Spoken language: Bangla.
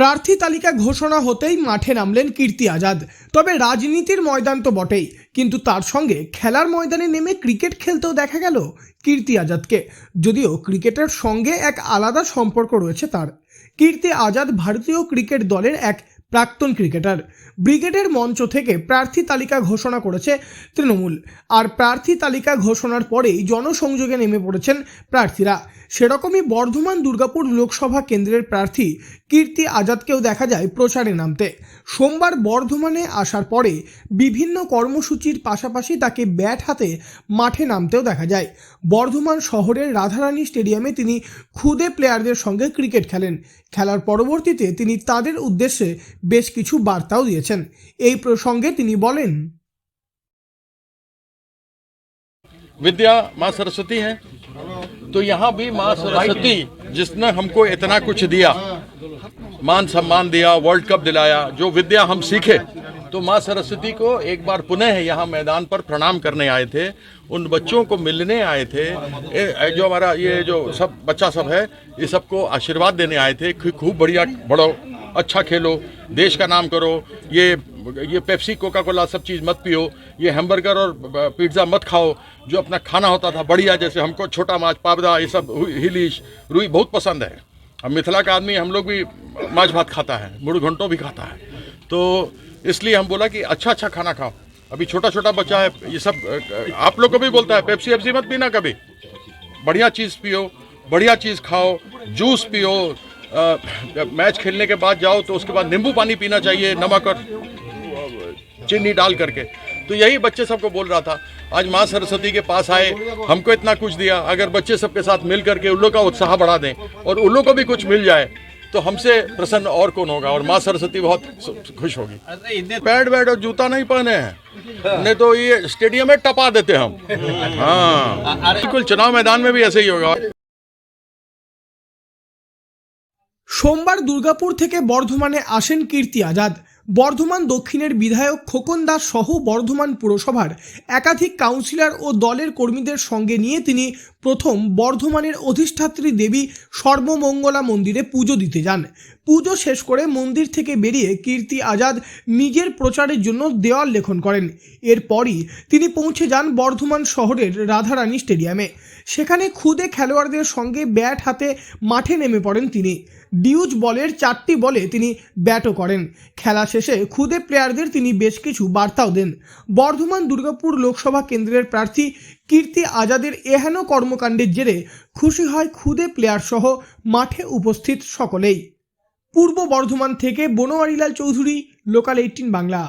প্রার্থী তালিকা ঘোষণা হতেই মাঠে নামলেন কীর্তি আজাদ। তবে রাজনীতির ময়দান তো বটেই, কিন্তু তার সঙ্গে খেলার ময়দানে নেমে ক্রিকেট খেলতেও দেখা গেল কীর্তি আজাদকে। যদিও ক্রিকেটের সঙ্গে এক আলাদা সম্পর্ক রয়েছে তার। কীর্তি আজাদ ভারতীয় ক্রিকেট দলের এক প্রাক্তন ক্রিকেটার। ব্রিগেডের মঞ্চ থেকে প্রার্থী তালিকা ঘোষণা করেছে তৃণমূল, আর প্রার্থী তালিকা ঘোষণার পরেই জনসংযোগে নেমে পড়েছেন প্রার্থীরা। সেরকমই বর্ধমান দুর্গাপুর লোকসভা কেন্দ্রের প্রার্থী কীর্তি আজাদকেও দেখা যায় প্রচারে নামতে। সোমবার বর্ধমানে আসার পরে বিভিন্ন কর্মসূচির পাশাপাশি তাকে ব্যাট হাতে মাঠে নামতেও দেখা যায়। বর্ধমান শহরের রাধারানী স্টেডিয়ামে তিনি খুদে প্লেয়ারদের সঙ্গে ক্রিকেট খেলেন। খেলার পরবর্তীতে তিনি তাদের উদ্দেশ্যে বেশ কিছু বার্তাও দিয়েছেন। এই প্রসঙ্গে তিনি বলেন, विद्या माँ सरस्वती है, तो यहाँ भी माँ सरस्वती जिसने हमको इतना कुछ दिया, मान सम्मान दिया, वर्ल्ड कप दिलाया, जो विद्या हम सीखे, तो माँ सरस्वती को एक बार पुनः यहाँ मैदान पर प्रणाम करने आए थे। उन बच्चों को मिलने आए थे, जो हमारा ये जो सब बच्चा सब है, ये सबको आशीर्वाद देने आए थे। खूब बढ़िया बढ़ो, अच्छा खेलो, देश का नाम करो, ये पेप्सी कोका कोला सब चीज़ मत पियो, ये हैमबर्गर और पिज़्ज़ा मत खाओ। जो अपना खाना होता था बढ़िया, जैसे हमको छोटा माछ, पावदा, ये सब हिलीश रुई बहुत पसंद है। हम मिथिला का आदमी, हम लोग भी माछ भात खाता है, मुड़ घंटों भी खाता है, तो इसलिए हम बोला कि अच्छा अच्छा खाना खाओ। अभी छोटा छोटा बच्चा है, ये सब आप लोग को भी बोलता है पेप्सी वेप्सी मत पीना कभी, बढ़िया चीज़ पियो, बढ़िया चीज़ खाओ, जूस पियो। मैच खेलने के बाद जाओ तो उसके बाद नींबू पानी पीना चाहिए, नमक और चीनी डाल करके। तो यही बच्चे सबको बोल रहा था। आज माँ सरस्वती के पास आए, हमको इतना कुछ दिया, अगर बच्चे सबके साथ मिल करके उन लोग का उत्साह बढ़ा दें और उन लोग को भी कुछ मिल जाए तो हमसे प्रसन्न और कौन होगा, और माँ सरस्वती बहुत खुश होगी। पैड वैड और जूता नहीं पहने हैं, नहीं तो ये स्टेडियम में टपा देते हम। हाँ बिल्कुल, चुनाव मैदान में भी ऐसे ही होगा। সোমবার দুর্গাপুর থেকে বর্ধমানে আসেন কীর্তি আজাদ। বর্ধমান দক্ষিণের বিধায়ক খোকন দাস সহ বর্ধমান পুরসভার একাধিক কাউন্সিলর ও দলের কর্মীদের সঙ্গে নিয়ে তিনি প্রথম বর্ধমানের অধিষ্ঠাত্রী দেবী সর্বমঙ্গলা মন্দিরে পুজো দিতে যান। পুজো শেষ করে মন্দির থেকে বেরিয়ে কীর্তি আজাদ নিজের প্রচারের জন্য দেওয়াল লেখন করেন। এরপরই তিনি পৌঁছে যান বর্ধমান শহরের রাধারানী স্টেডিয়ামে। সেখানে খুদে খেলোয়াড়দের সঙ্গে ব্যাট হাতে মাঠে নেমে পড়েন তিনি। ডিউজ বলের 4টি বলে তিনি ব্যাটও করেন। খেলা শেষে খুদে প্লেয়ারদের তিনি বেশ কিছু বার্তাও দেন। বর্ধমান দুর্গাপুর লোকসভা কেন্দ্রের প্রার্থী কীর্তি আজাদের এহেন কর্মকাণ্ডের জেরে খুশি হয় খুদে প্লেয়ার সহ মাঠে উপস্থিত সকলেই। পূর্ব বর্ধমান থেকে বনোয়ারিলাল চৌধুরী, লোকাল 18 বাংলা।